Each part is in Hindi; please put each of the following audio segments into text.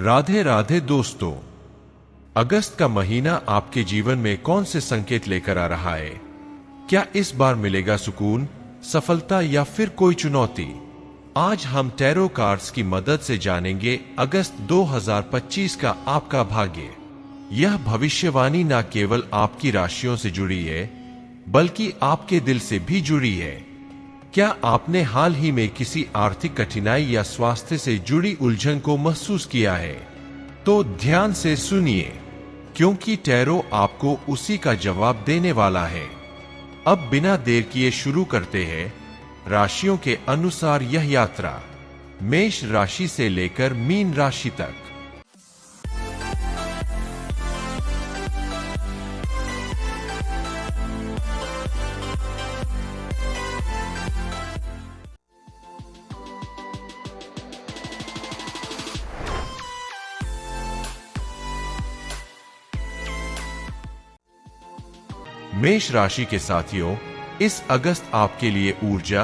राधे राधे दोस्तों, अगस्त का महीना आपके जीवन में कौन से संकेत लेकर आ रहा है? क्या इस बार मिलेगा सुकून, सफलता या फिर कोई चुनौती? आज हम टैरो कार्ड्स की मदद से जानेंगे अगस्त 2025 का आपका भाग्य। यह भविष्यवाणी न केवल आपकी राशियों से जुड़ी है, बल्कि आपके दिल से भी जुड़ी है। क्या आपने हाल ही में किसी आर्थिक कठिनाई या स्वास्थ्य से जुड़ी उलझन को महसूस किया है? तो ध्यान से सुनिए, क्योंकि टैरो आपको उसी का जवाब देने वाला है। अब बिना देर किए शुरू करते हैं राशियों के अनुसार यह यात्रा, मेष राशि से लेकर मीन राशि तक। मेष राशि के साथियों, इस अगस्त आपके लिए ऊर्जा,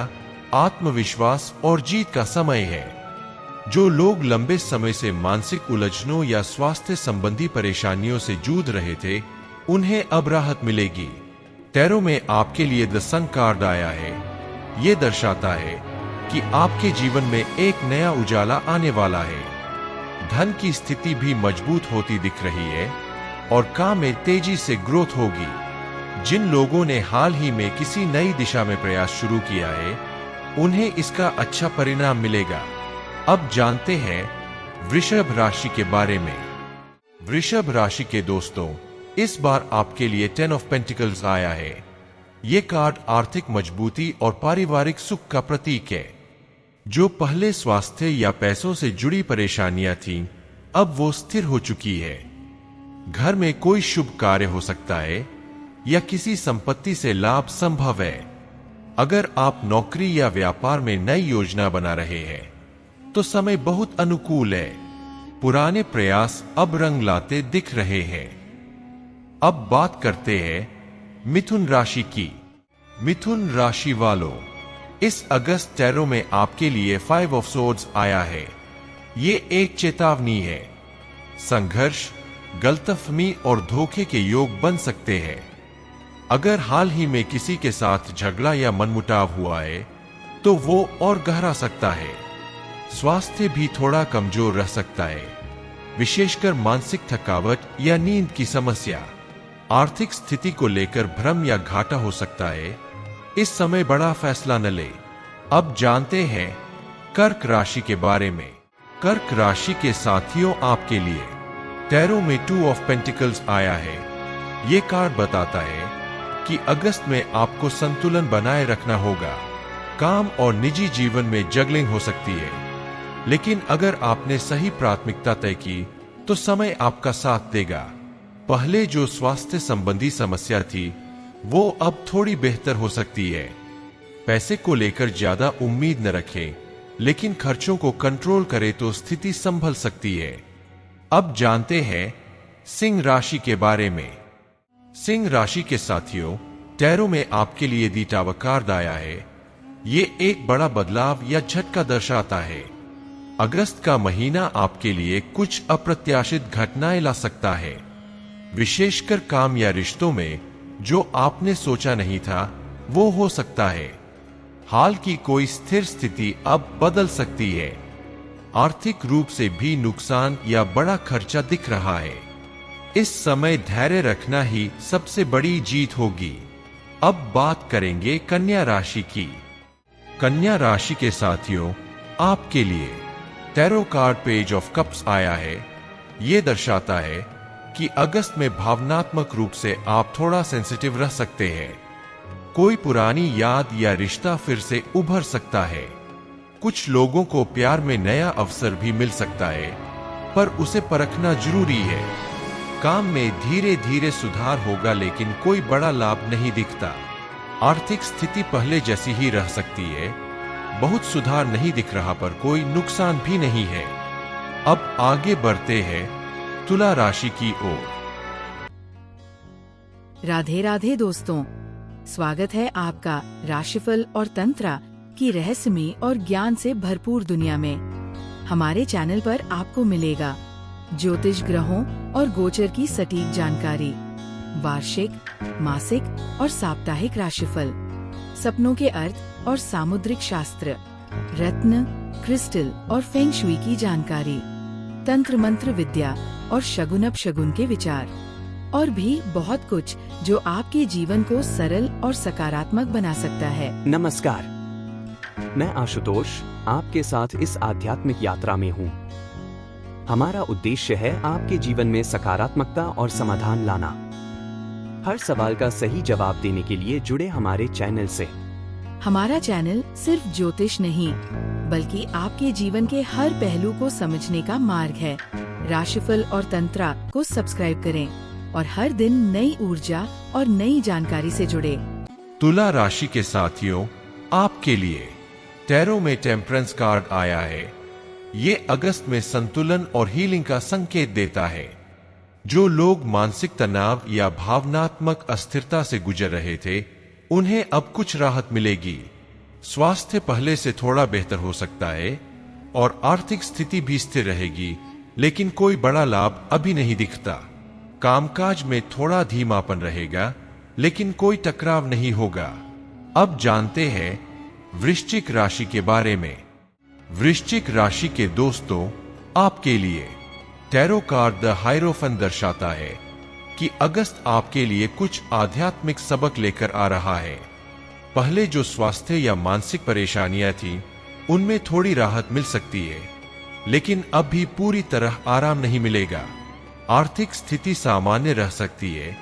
आत्मविश्वास और जीत का समय है। जो लोग लंबे समय से मानसिक उलझनों या स्वास्थ्य संबंधी परेशानियों से जूझ रहे थे, उन्हें अब राहत मिलेगी। टैरो में आपके लिए द सन कार्ड आया है। ये दर्शाता है कि आपके जीवन में एक नया उजाला आने वाला है। धन की स्थिति भी मजबूत होती दिख रही है और काम में तेजी से ग्रोथ होगी। जिन लोगों ने हाल ही में किसी नई दिशा में प्रयास शुरू किया है, उन्हें इसका अच्छा परिणाम मिलेगा। अब जानते हैं वृषभ राशि के बारे में। वृषभ राशि के दोस्तों, इस बार आपके लिए 10 ऑफ पेंटिकल्स आया है। ये कार्ड आर्थिक मजबूती और पारिवारिक सुख का प्रतीक है। जो पहले स्वास्थ्य या पैसों से जुड़ी परेशानियां थीं, अब वो स्थिर हो चुकी है। घर में कोई शुभ कार्य हो सकता है या किसी संपत्ति से लाभ संभव है। अगर आप नौकरी या व्यापार में नई योजना बना रहे हैं, तो समय बहुत अनुकूल है। पुराने प्रयास अब रंग लाते दिख रहे हैं। अब बात करते हैं मिथुन राशि की। मिथुन राशि वालों, इस अगस्त टैरो में आपके लिए 5 ऑफ सोर्ड्स आया है। ये एक चेतावनी है। संघर्ष, गलतफहमी और धोखे के योग बन सकते हैं। अगर हाल ही में किसी के साथ झगड़ा या मनमुटाव हुआ है, तो वो और गहरा सकता है। स्वास्थ्य भी थोड़ा कमजोर रह सकता है, विशेषकर मानसिक थकावट या नींद की समस्या। आर्थिक स्थिति को लेकर भ्रम या घाटा हो सकता है। इस समय बड़ा फैसला न ले। अब जानते हैं कर्क राशि के बारे में। कर्क राशि के साथियों, आपके लिए टैरो में 2 ऑफ पेंटिकल्स आया है। ये कार्ड बताता है कि अगस्त में आपको संतुलन बनाए रखना होगा। काम और निजी जीवन में जगलिंग हो सकती है, लेकिन अगर आपने सही प्राथमिकता तय की, तो समय आपका साथ देगा। पहले जो स्वास्थ्य संबंधी समस्या थी, वो अब थोड़ी बेहतर हो सकती है। पैसे को लेकर ज्यादा उम्मीद न रखें, लेकिन खर्चों को कंट्रोल करें तो स्थिति संभल सकती है। अब जानते हैं सिंह राशि के बारे में। सिंह राशि के साथियों, टैरो में आपके लिए द टावर कार्ड आया है। ये एक बड़ा बदलाव या झटका दर्शाता है। अगस्त का महीना आपके लिए कुछ अप्रत्याशित घटनाएं ला सकता है, विशेषकर काम या रिश्तों में। जो आपने सोचा नहीं था, वो हो सकता है। हाल की कोई स्थिर स्थिति अब बदल सकती है। आर्थिक रूप से भी नुकसान या बड़ा खर्चा दिख रहा है। इस समय धैर्य रखना ही सबसे बड़ी जीत होगी। अब बात करेंगे कन्या राशि की। कन्या राशि के साथियों, आपके लिए tarot card page of cups आया है। ये दर्शाता है कि अगस्त में भावनात्मक रूप से आप थोड़ा सेंसिटिव रह सकते हैं। कोई पुरानी याद या रिश्ता फिर से उभर सकता है। कुछ लोगों को प्यार में नया अवसर भी मिल सकता है, पर उसे परखना जरूरी है। काम में धीरे धीरे सुधार होगा, लेकिन कोई बड़ा लाभ नहीं दिखता। आर्थिक स्थिति पहले जैसी ही रह सकती है। बहुत सुधार नहीं दिख रहा, पर कोई नुकसान भी नहीं है। अब आगे बढ़ते हैं तुला राशि की ओर। राधे राधे दोस्तों, स्वागत है आपका राशिफल और तंत्र की रहस्यमय और ज्ञान से भरपूर दुनिया में। हमारे चैनल पर आपको मिलेगा ज्योतिष ग्रहों और गोचर की सटीक जानकारी, वार्षिक, मासिक और साप्ताहिक राशिफल, सपनों के अर्थ और सामुद्रिक शास्त्र, रत्न, क्रिस्टल और फेंग शुई की जानकारी, तंत्र मंत्र विद्या और शगुन अपशगुन के विचार, और भी बहुत कुछ जो आपके जीवन को सरल और सकारात्मक बना सकता है। नमस्कार, मैं आशुतोष आपके साथ इस आध्यात्मिक यात्रा में हूँ। हमारा उद्देश्य है आपके जीवन में सकारात्मकता और समाधान लाना। हर सवाल का सही जवाब देने के लिए जुड़े हमारे चैनल से। हमारा चैनल सिर्फ ज्योतिष नहीं, बल्कि आपके जीवन के हर पहलू को समझने का मार्ग है। राशिफल और तंत्रा को सब्सक्राइब करें और हर दिन नई ऊर्जा और नई जानकारी से जुड़े। तुला राशि के साथियों, आपके लिए टैरो में टेम्परेंस कार्ड आया है। ये अगस्त में संतुलन और हीलिंग का संकेत देता है। जो लोग मानसिक तनाव या भावनात्मक अस्थिरता से गुजर रहे थे, उन्हें अब कुछ राहत मिलेगी। स्वास्थ्य पहले से थोड़ा बेहतर हो सकता है और आर्थिक स्थिति भी स्थिर रहेगी, लेकिन कोई बड़ा लाभ अभी नहीं दिखता। कामकाज में थोड़ा धीमापन रहेगा, लेकिन कोई टकराव नहीं होगा। अब जानते हैं वृश्चिक राशि के बारे में। वृश्चिक राशि के दोस्तों, आपके लिए टैरो कार्ड द हायरोफेंट दर्शाता है कि अगस्त आपके लिए कुछ आध्यात्मिक सबक लेकर आ रहा है। पहले जो स्वास्थ्य या मानसिक परेशानियां थीं, उनमें थोड़ी राहत मिल सकती है, लेकिन अब भी पूरी तरह आराम नहीं मिलेगा। आर्थिक स्थिति सामान्य रह सकती है,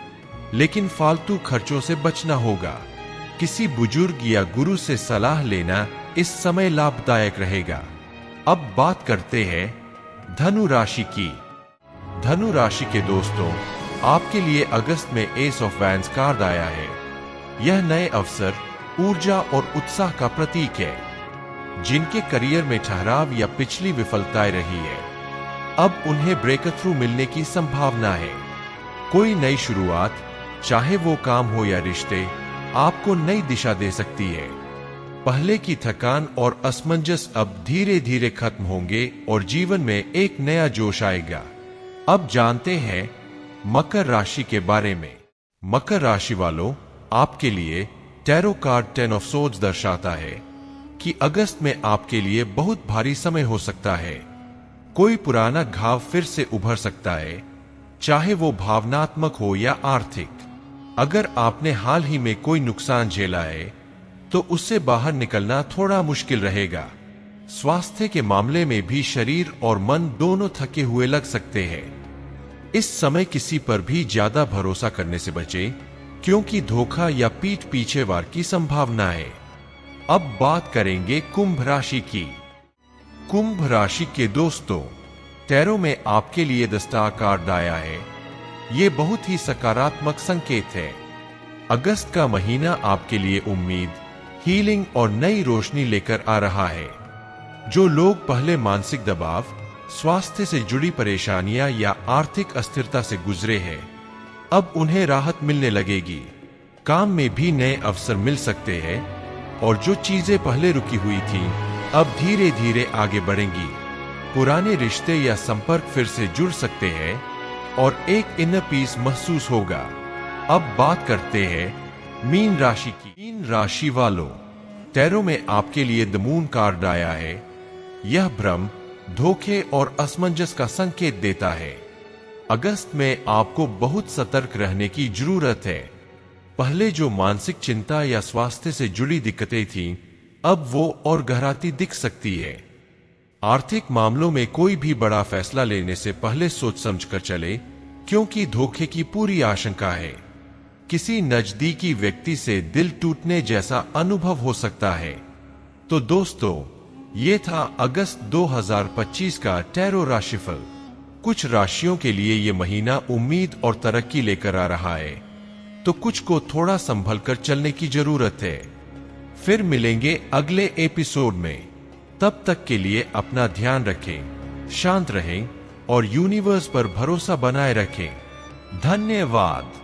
लेकिन फालतू खर्चों से बचना होगा। किसी बुजुर्ग या गुरु से सलाह लेना इस समय लाभदायक रहेगा। अब बात करते हैं धनु राशि की। धनु राशि के दोस्तों, आपके लिए अगस्त में एस ऑफ वैंड्स कार्ड आया है। यह नए अवसर, ऊर्जा और उत्साह का प्रतीक है। जिनके करियर में ठहराव या पिछली विफलताएं रही है, अब उन्हें ब्रेक थ्रू मिलने की संभावना है। कोई नई शुरुआत, चाहे वो काम हो या रिश्ते, आपको नई दिशा दे सकती है। पहले की थकान और असमंजस अब धीरे धीरे खत्म होंगे और जीवन में एक नया जोश आएगा। अब जानते हैं मकर राशि के बारे में। मकर राशि वालों, आपके लिए टैरो कार्ड 10 ऑफ सोर्ड्स दर्शाता है कि अगस्त में आपके लिए बहुत भारी समय हो सकता है। कोई पुराना घाव फिर से उभर सकता है, चाहे वो भावनात्मक हो या आर्थिक। अगर आपने हाल ही में कोई नुकसान झेला है, तो उससे बाहर निकलना थोड़ा मुश्किल रहेगा। स्वास्थ्य के मामले में भी शरीर और मन दोनों थके हुए लग सकते हैं। इस समय किसी पर भी ज्यादा भरोसा करने से बचें, क्योंकि धोखा या पीठ पीछे वार की संभावना है। अब बात करेंगे कुंभ राशि की। कुंभ राशि के दोस्तों, टैरो में आपके लिए द स्टार कार्ड आया है। ये बहुत ही सकारात्मक संकेत है। अगस्त का महीना आपके लिए उम्मीद, हीलिंग और नई रोशनी लेकर आ रहा है। जो लोग पहले मानसिक दबाव, स्वास्थ्य से जुड़ी परेशानियां या आर्थिक अस्थिरता से गुजरे हैं, अब उन्हें राहत मिलने लगेगी। काम में भी नए अवसर मिल सकते हैं और जो चीजें पहले रुकी हुई थीं, अब धीरे धीरे आगे बढ़ेंगी। पुराने रिश्ते या संपर्क फिर से जुड़ सकते हैं और एक इनर पीस महसूस होगा। अब बात करते हैं मीन राशि की। मीन राशि वालों, टैरो में आपके लिए द मून कार्ड आया है। यह भ्रम, धोखे और असमंजस का संकेत देता है। अगस्त में आपको बहुत सतर्क रहने की जरूरत है। पहले जो मानसिक चिंता या स्वास्थ्य से जुड़ी दिक्कतें थीं, अब वो और गहराती दिख सकती है। आर्थिक मामलों में कोई भी बड़ा फैसला लेने से पहले सोच समझकर चले, क्योंकि धोखे की पूरी आशंका है। किसी नजदीकी व्यक्ति से दिल टूटने जैसा अनुभव हो सकता है। तो दोस्तों, ये था अगस्त 2025 का टैरो राशिफल। कुछ राशियों के लिए ये महीना उम्मीद और तरक्की लेकर आ रहा है, तो कुछ को थोड़ा संभल कर चलने की जरूरत है। फिर मिलेंगे अगले एपिसोड में। तब तक के लिए अपना ध्यान रखें, शांत रहें और यूनिवर्स पर भरोसा बनाए रखें। धन्यवाद।